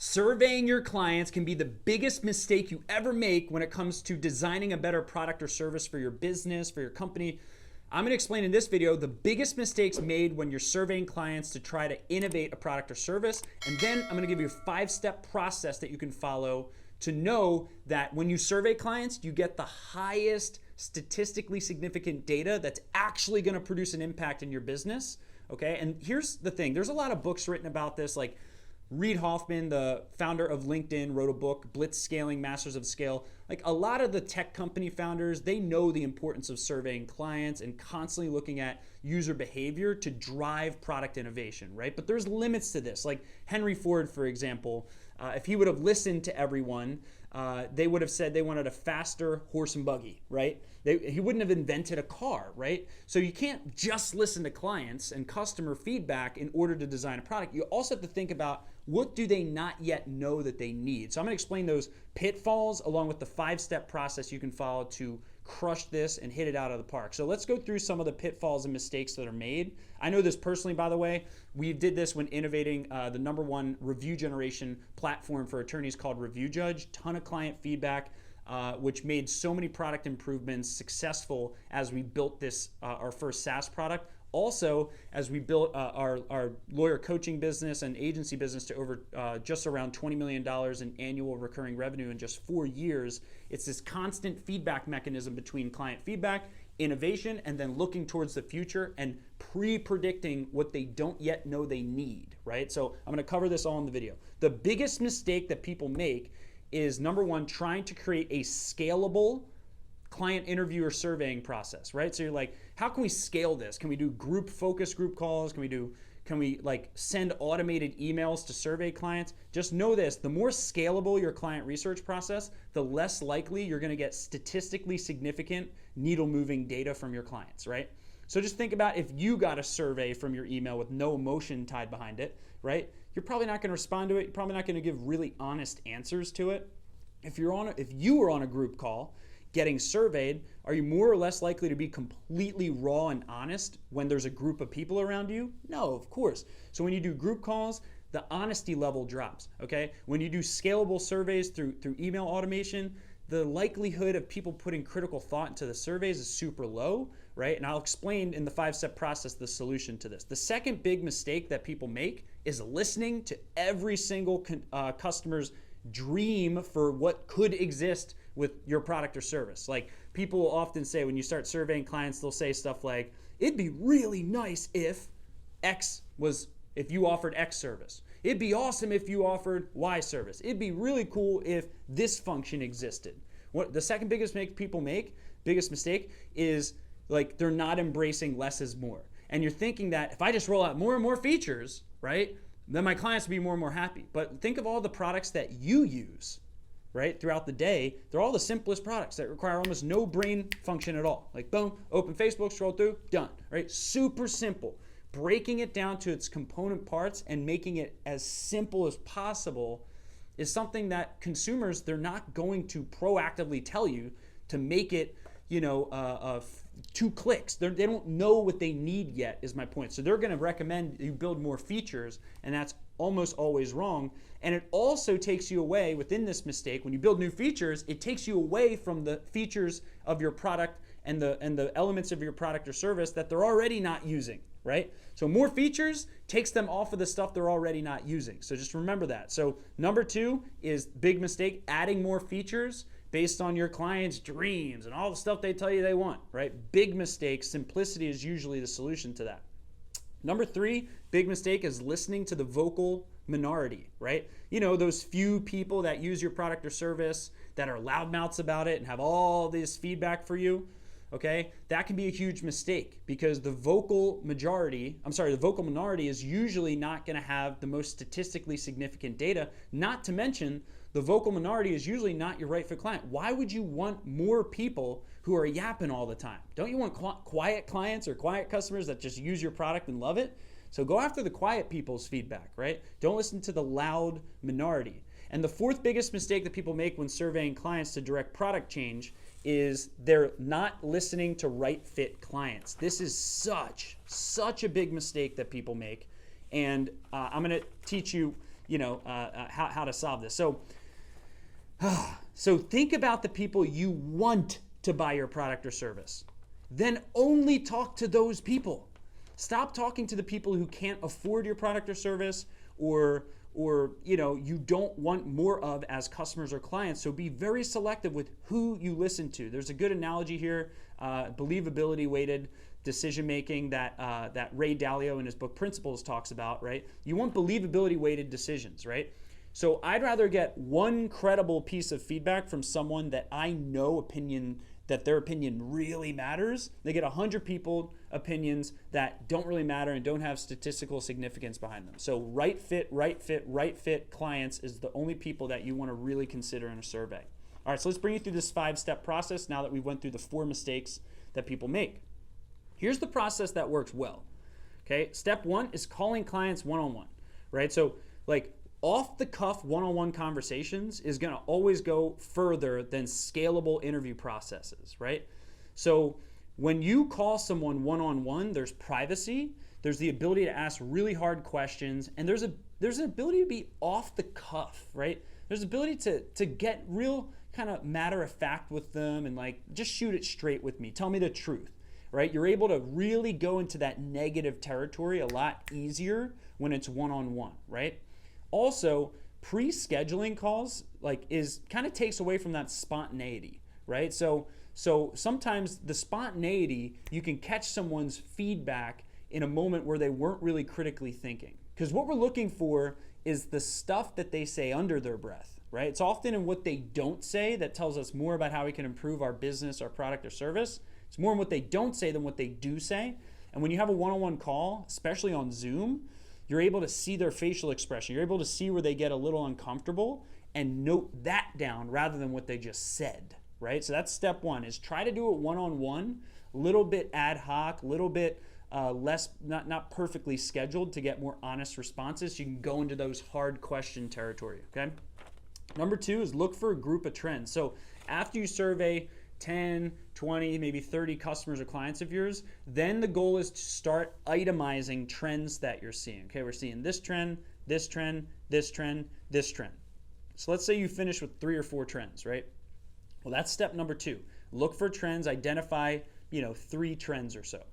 Surveying your clients can be the biggest mistake you ever make when it comes to designing a better product or service for your business, for your company. I'm going to explain in this video the biggest mistakes made when you're surveying clients to try to innovate a product or service. And then I'm going to give you a 5-step process that you can follow to know that when you survey clients, you get the highest statistically significant data that's actually going to produce an impact in your business. Okay. And here's the thing. There's a lot of books written about this, like Reid Hoffman, the founder of LinkedIn, wrote a book, Blitz Scaling, Masters of Scale. Like a lot of the tech company founders, they know the importance of surveying clients and constantly looking at user behavior to drive product innovation, right? But there's limits to this. Like Henry Ford, for example, if he would have listened to everyone, they would have said they wanted a faster horse and buggy, right? He wouldn't have invented a car, right? So you can't just listen to clients and customer feedback in order to design a product. You also have to think about what do they not yet know that they need. So I'm going to explain those pitfalls along with the 5-step process you can follow to crush this and hit it out of the park. So let's go through some of the pitfalls and mistakes that are made. I know this personally, by the way. We did this when innovating the #1 review generation platform for attorneys called Review Judge. Ton of client feedback, which made so many product improvements successful as we built this, our first SaaS product. Also, as we built our lawyer coaching business and agency business to over just around $20 million in annual recurring revenue in just 4 years, it's this constant feedback mechanism between client feedback, innovation, and then looking towards the future and pre-predicting what they don't yet know they need, right? So I'm gonna cover this all in the video. The biggest mistake that people make is #1, trying to create a scalable client interview or surveying process, right? So you're like, how can we scale this? Can we do focus group calls? Can we like send automated emails to survey clients? Just know this, the more scalable your client research process, the less likely you're gonna get statistically significant needle moving data from your clients, right? So just think about if you got a survey from your email with no emotion tied behind it, right? You're probably not gonna respond to it. You're probably not gonna give really honest answers to it. If you were on a group call getting surveyed, are you more or less likely to be completely raw and honest when there's a group of people around you? No, of course. So when you do group calls, the honesty level drops, okay? When you do scalable surveys through email automation, the likelihood of people putting critical thought into the surveys is super low, right? And I'll explain in the 5-step process the solution to this. The second big mistake that people make is listening to every single customer's dream for what could exist with your product or service. Like people will often say when you start surveying clients, they'll say stuff like, it'd be really nice if you offered X service. It'd be awesome if you offered Y service. It'd be really cool if this function existed. What the second biggest mistake is like they're not embracing less is more. And you're thinking that if I just roll out more and more features, right, then my clients will be more and more happy. But think of all the products that you use, right, throughout the day. They're all the simplest products that require almost no brain function at all. Like boom, open Facebook, scroll through, done, right? Super simple. Breaking it down to its component parts and making it as simple as possible is something that consumers, they're not going to proactively tell you to make it, 2 clicks. They don't know what they need yet, is my point. So they're going to recommend you build more features, and that's almost always wrong. And it also takes you away within this mistake. When you build new features, it takes you away from the features of your product and the elements of your product or service that they're already not using, right? So more features takes them off of the stuff they're already not using. So just remember that. So #2 is big mistake, adding more features based on your client's dreams and all the stuff they tell you they want, right? Big mistake. Simplicity is usually the solution to that. #3, big mistake is listening to the vocal minority, right? You know, those few people that use your product or service that are loudmouths about it and have all this feedback for you, okay? That can be a huge mistake because the vocal minority is usually not gonna have the most statistically significant data, not to mention the vocal minority is usually not your right fit client. Why would you want more people who are yapping all the time? Don't you want quiet clients or quiet customers that just use your product and love it? So go after the quiet people's feedback, right? Don't listen to the loud minority. And the 4th biggest mistake that people make when surveying clients to direct product change is they're not listening to right fit clients. This is such a big mistake that people make. And I'm gonna teach you how to solve this. So think about the people you want to buy your product or service. Then only talk to those people. Stop talking to the people who can't afford your product or service, or you don't want more of as customers or clients. So be very selective with who you listen to. There's a good analogy here, believability weighted decision making that Ray Dalio in his book Principles talks about, right? You want believability weighted decisions, right? So I'd rather get one credible piece of feedback from someone that I know that their opinion really matters. They get 100 people opinions that don't really matter and don't have statistical significance behind them. So right fit clients is the only people that you want to really consider in a survey. All right, so let's bring you through this 5-step process now that we went through the 4 mistakes that people make. Here's the process that works well. Okay, step 1 is calling clients one-on-one, right? So like off the cuff one-on-one conversations is going to always go further than scalable interview processes, right? So when you call someone one-on-one, there's privacy, there's the ability to ask really hard questions, and there's an ability to be off the cuff, right? There's ability to get real kind of matter of fact with them and like just shoot it straight with me. Tell me the truth, right? You're able to really go into that negative territory a lot easier when it's one-on-one, right? Also, pre-scheduling calls kind of takes away from that spontaneity, right? So sometimes the spontaneity, you can catch someone's feedback in a moment where they weren't really critically thinking. Because what we're looking for is the stuff that they say under their breath, right? It's often in what they don't say that tells us more about how we can improve our business, our product, or service. It's more in what they don't say than what they do say. And when you have a one-on-one call, especially on Zoom, you're able to see their facial expression. You're able to see where they get a little uncomfortable and note that down rather than what they just said, right? So that's step 1, is try to do it one-on-one, a little bit ad hoc, a little bit less, not perfectly scheduled to get more honest responses. So you can go into those hard question territory, okay? Number 2 is look for a group of trends. So after you survey 10, 20, maybe 30 customers or clients of yours, then the goal is to start itemizing trends that you're seeing. Okay, we're seeing this trend, this trend, this trend, this trend. So let's say you finish with 3 or 4 trends, right? Well, that's step number 2. Look for trends, identify, 3 trends or so.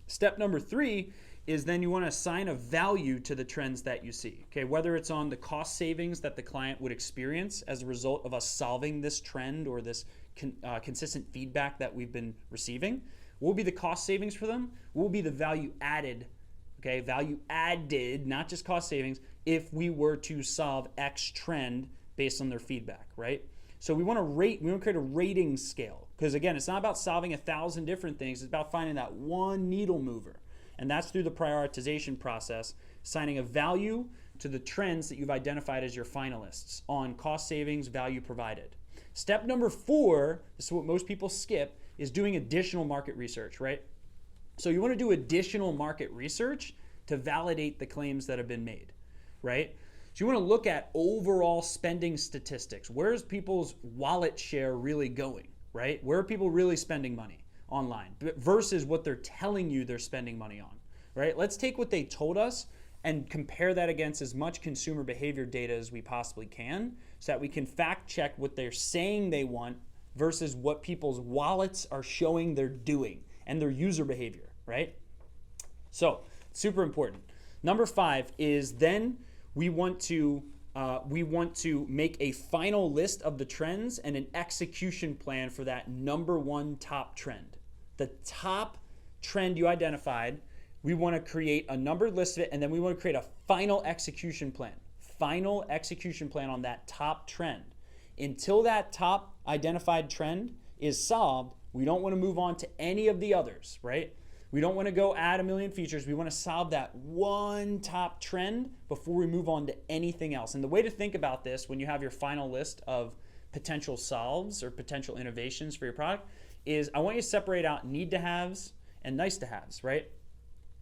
Step number 3 is then you want to assign a value to the trends that you see. Okay, whether it's on the cost savings that the client would experience as a result of us solving this trend or this consistent feedback that we've been receiving. What will be the cost savings for them? What will be the value added? Okay, value added, not just cost savings, if we were to solve X trend based on their feedback, right? So we want to create a rating scale, because again, it's not about solving 1,000 different things, it's about finding that one needle mover. And that's through the prioritization process, assigning a value to the trends that you've identified as your finalists on cost savings, value provided. Step number 4, this is what most people skip, is doing additional market research, right? So you want to do additional market research to validate the claims that have been made, right? So you want to look at overall spending statistics. Where's people's wallet share really going, right? Where are people really spending money online versus what they're telling you they're spending money on, right? Let's take what they told us and compare that against as much consumer behavior data as we possibly can so that we can fact check what they're saying they want versus what people's wallets are showing they're doing and their user behavior, right? So super important. Number 5 is then we want to make a final list of the trends and an execution plan for that number 1 top trend. The top trend you identified, we want to create a numbered list of it, and then we want to create a final execution plan. Final execution plan on that top trend. Until that top identified trend is solved, we don't want to move on to any of the others, right? We don't want to go add a million features. We want to solve that one top trend before we move on to anything else. And the way to think about this when you have your final list of potential solves or potential innovations for your product is I want you to separate out need to haves and nice to haves, right?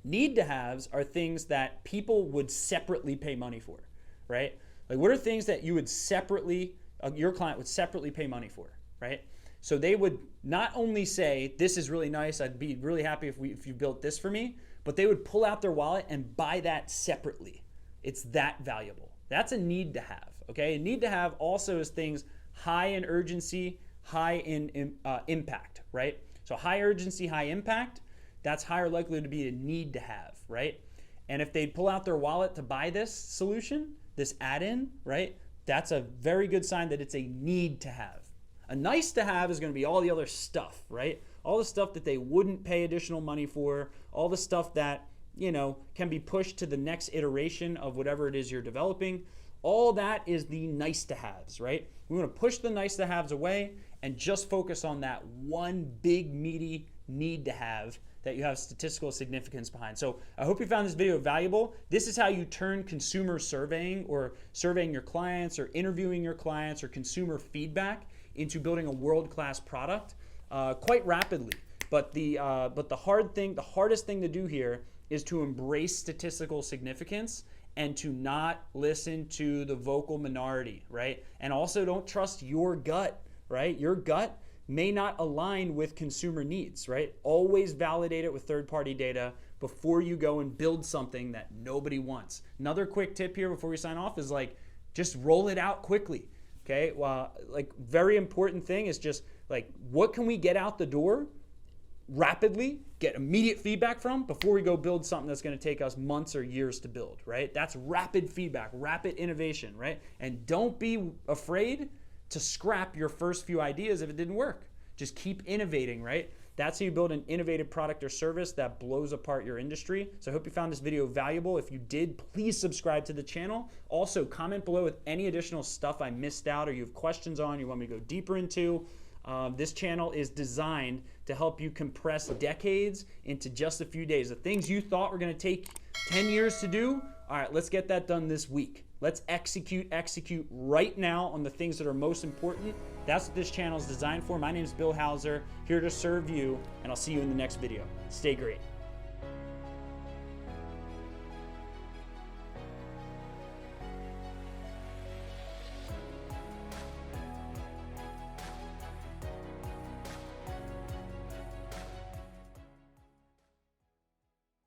Need to haves are things that people would separately pay money for, right? Like what are things that you would separately, your client would separately pay money for, right? So they would not only say, this is really nice, I'd be really happy if you built this for me, but they would pull out their wallet and buy that separately. It's that valuable, That's a need to have, okay? A need to have also is things high in urgency, high in impact, right? So high urgency, high impact, that's higher likely to be a need to have, right? And if they pull out their wallet to buy this solution, this add-in, right? That's a very good sign that it's a need to have. A nice to have is going to be all the other stuff, right? All the stuff that they wouldn't pay additional money for, all the stuff that, you know, can be pushed to the next iteration of whatever it is you're developing. All that is the nice to haves, right? We want to push the nice to haves away and just focus on that one big meaty need to have that you have statistical significance behind. So I hope you found this video valuable. This is how you turn consumer surveying or surveying your clients or interviewing your clients or consumer feedback into building a world-class product quite rapidly. But the hardest thing to do here is to embrace statistical significance and to not listen to the vocal minority, right? And also don't trust your gut, right? Your gut may not align with consumer needs, right? Always validate it with third-party data before you go and build something that nobody wants. Another quick tip here before we sign off is like, just roll it out quickly, okay? Well, like very important thing is just like, what can we get out the door rapidly, get immediate feedback from before we go build something that's going to take us months or years to build, right? That's rapid feedback, rapid innovation, right? And don't be afraid to scrap your first few ideas if it didn't work. Just keep innovating, right? That's how you build an innovative product or service that blows apart your industry. So I hope you found this video valuable. If you did, please subscribe to the channel. Also, comment below with any additional stuff I missed out or you have questions on, you want me to go deeper into. This channel is designed to help you compress decades into just a few days. The things you thought were going to take 10 years to do, all right, let's get that done this week. Let's execute right now on the things that are most important. That's what this channel is designed for. My name is Bill Hauser, here to serve you, and I'll see you in the next video. Stay great.